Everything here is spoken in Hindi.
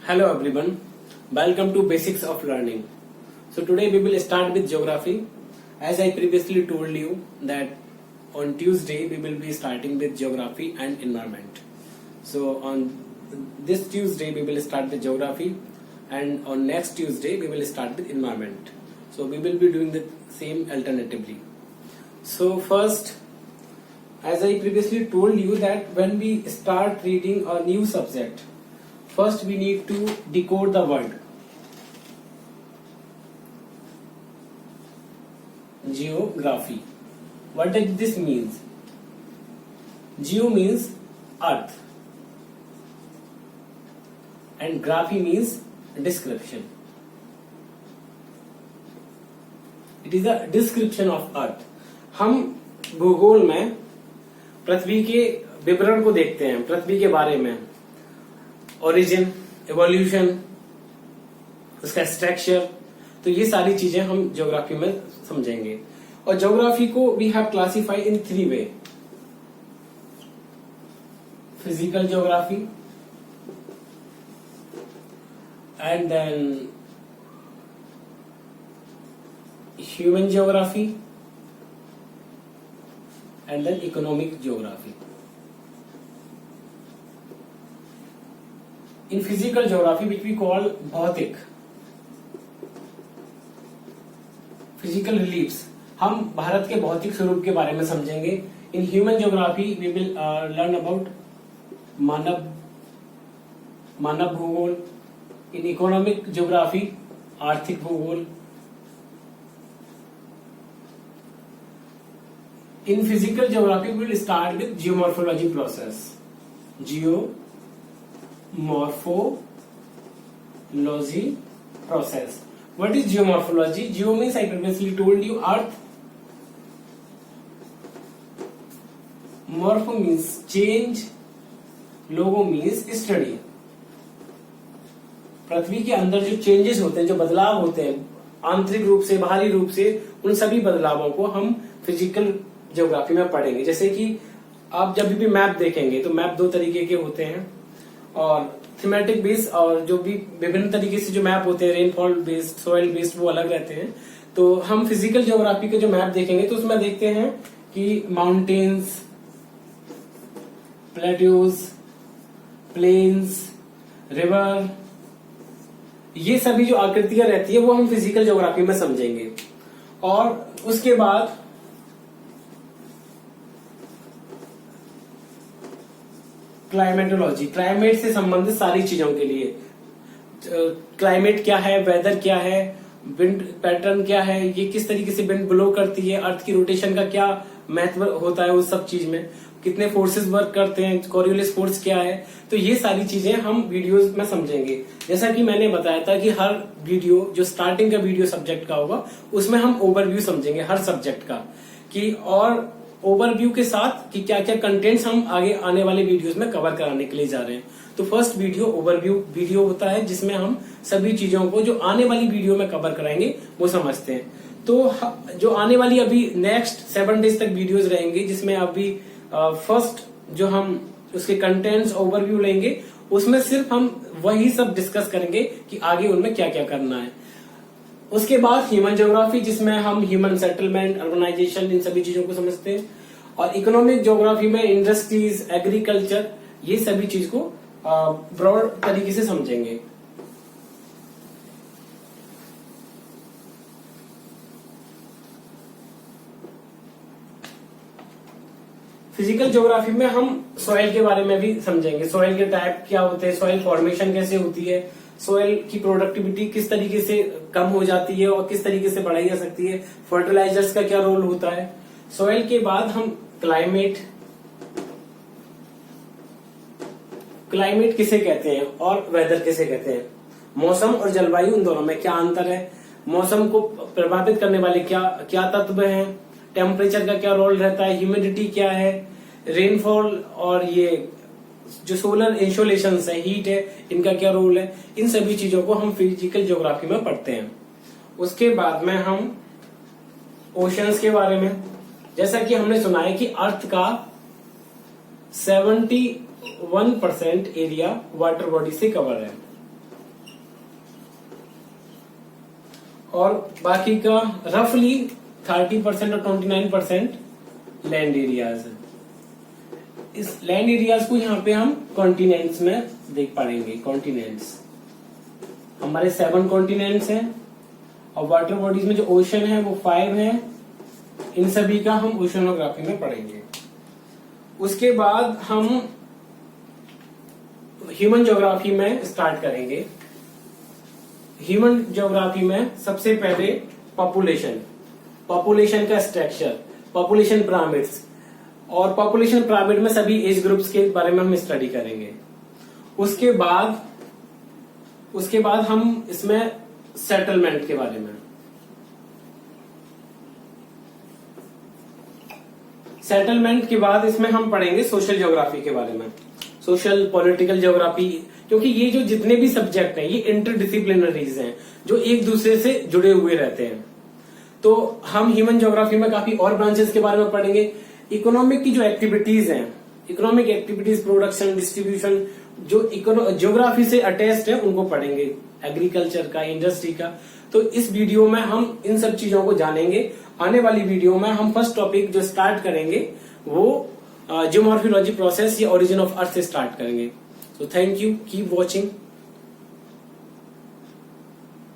Hello everyone, welcome to Basics of Learning. So today we will start with geography. As I previously told you that on Tuesday we will be starting with geography and environment. So on this Tuesday we will start with geography and on next Tuesday we will start with environment. So we will be doing the same alternatively. So first, as I previously told you that when we start reading a new subject, first we need to decode the word. Geography. What does this means? Geo means earth and graphy means description. It is a description of earth. हम भूगोल में पृथ्वी के विवरण को देखते हैं, पृथ्वी के बारे में, ओरिजिन, एवोल्यूशन, उसका स्ट्रक्चर, तो ये सारी चीजें हम ज्योग्राफी में समझेंगे. और ज्योग्राफी को we have classify in 3 way: physical geography, and then human geography, and then economic geography. In physical geography, which we call भौतिक, physical reliefs, हम भारत के भौतिक स्वरूप के बारे में समझेंगे. In human geography, we will learn about मानव भूगोल. In economic geography, आर्थिक भूगोल. In physical geography, we will start with geomorphology process. Geomorphology process. What is geomorphology? Geo means, I previously told you, earth. Morpho means change. Logo means study. पृथ्वी के अंदर जो चेंजेस होते हैं, जो बदलाव होते हैं आंतरिक रूप से, बाहरी रूप से, उन सभी बदलावों को हम फिजिकल ज्योग्राफी में पढ़ेंगे. जैसे कि आप जब भी मैप देखेंगे तो मैप 2 तरीके के होते हैं, और थीमेटिक बेस्ड और जो भी विभिन्न तरीके से जो मैप होते हैं, रेनफॉल बेस्ड, सॉइल बेस्ड, वो अलग रहते हैं. तो हम फिजिकल ज्योग्राफी के जो मैप देखेंगे तो उसमें देखते हैं कि माउंटेन्स, प्लेट्यूज, प्लेन्स, रिवर, ये सभी जो आकृतियां रहती है वो हम फिजिकल ज्योग्राफी में समझेंगे. और उसके बाद क्लाइमेटोलॉजी, क्लाइमेट से संबंधित सारी चीजों के लिए, क्लाइमेट क्या है, वेदर क्या है, विंड पैटर्न क्या है, ये किस तरीके से विंड ब्लो करती है, अर्थ की रोटेशन का क्या महत्व होता है उस सब चीज में, कितने फोर्सेस वर्क करते हैं, कोरियोलिस फोर्स क्या है, तो ये सारी चीजें हम वीडियोस में समझेंगे. जैसा कि मैंने बताया था कि हर वीडियो, जो स्टार्टिंग का वीडियो सब्जेक्ट का होगा, उसमें हम ओवरव्यू समझेंगे हर सब्जेक्ट का, कि और ओवरव्यू के साथ कि क्या क्या कंटेंट्स हम आगे आने वाले वीडियोस में कवर कराने के लिए जा रहे हैं. तो फर्स्ट वीडियो ओवरव्यू वीडियो होता है, जिसमें हम सभी चीजों को जो आने वाली वीडियो में कवर कराएंगे वो समझते हैं. तो जो आने वाली अभी नेक्स्ट 7 डेज तक वीडियोस रहेंगे, जिसमें अभी फर्स्ट जो हम उसके कंटेंट्स ओवरव्यू लेंगे, उसमें सिर्फ हम वही सब डिस्कस करेंगे कि आगे उनमें क्या क्या करना है. उसके बाद ह्यूमन ज्योग्राफी, जिसमें हम ह्यूमन सेटलमेंट, अर्बनाइजेशन, इन सभी चीजों को समझते हैं. और इकोनॉमिक ज्योग्राफी में इंडस्ट्रीज, एग्रीकल्चर, ये सभी चीज को ब्रॉड तरीके से समझेंगे. फिजिकल ज्योग्राफी में हम सॉइल के बारे में भी समझेंगे. सॉइल के टाइप क्या होते हैं, सॉइल फॉर्मेशन कैसे होती है, सॉइल की प्रोडक्टिविटी किस तरीके से कम हो जाती है और किस तरीके से बढ़ाई जा सकती है, फर्टिलाइजर्स का क्या रोल होता है. सॉइल के बाद हम क्लाइमेट किसे कहते हैं और वेदर किसे कहते हैं, मौसम और जलवायु, उन दोनों में क्या अंतर है, मौसम को प्रभावित करने वाले क्या तत्व हैं, टेम्परेचर का क्या रोल रहता है, ह्यूमिडिटी क्या है, रेनफॉल और ये जो सोलर इंसोलेशन है, हीट है, इनका क्या रोल है. इन सभी चीजों को हम फिजिकल ज्योग्राफी में पढ़ते हैं. उसके बाद में हम ओशंस के बारे में, जैसा कि हमने सुना है कि अर्थ का 71% एरिया वाटर बॉडी से कवर है. और बाकी का रफली 30% और 29% लैंड एरियाज है। इस लैंड एरियाज को यहाँ पे हम कॉन्टिनेंट्स में देख पाएंगे। कॉन्टिनेंट्स हमारे 7 कॉन्टिनेंट्स हैं और वाटर बॉडीज में जो ओशन है वो 5 है। इन सभी का हम ओशनोग्राफी में पढ़ेंगे। उसके बाद हम ह्यूमन ज्योग्राफी में स्टार्ट करेंगे। ह्यूमन ज्योग्राफी में सबसे पहले पॉपुलेशन का स्ट्रक्चर, पॉपुलेशन पिरामिड्स, और पॉपुलेशन पिरामिड में सभी एज ग्रुप्स के बारे में हम स्टडी करेंगे। उसके बाद हम इसमें सेटलमेंट के बारे में, सेटलमेंट के बाद इसमें हम पढ़ेंगे सोशल ज्योग्राफी के बारे में, सोशल पॉलिटिकल ज्योग्राफी, क्योंकि ये जो जितने भी सब्जेक्ट हैं ये इंटरडिसिप्लिनरीज हैं जो एक दूसरे से जुड़े हुए रहते हैं। तो हम ह्यूमन ज्योग्राफी में काफी और ब्रांचेस के बारे में पढ़ेंगे। इकोनॉमिक की जो एक्टिविटीज हैं, इकोनॉमिक एक्टिविटीज, प्रोडक्शन, डिस्ट्रीब्यूशन, जो ज्योग्राफी से अटैच्ड है उनको पढ़ेंगे, एग्रीकल्चर का, इंडस्ट्री का। तो इस वीडियो में हम इन सब चीजों को जानेंगे। आने वाली वीडियो में हम फर्स्ट टॉपिक जो स्टार्ट करेंगे वो जियोमॉर्फोलॉजी प्रोसेस या ओरिजिन ऑफ अर्थ से स्टार्ट करेंगे। So thank you, keep watching.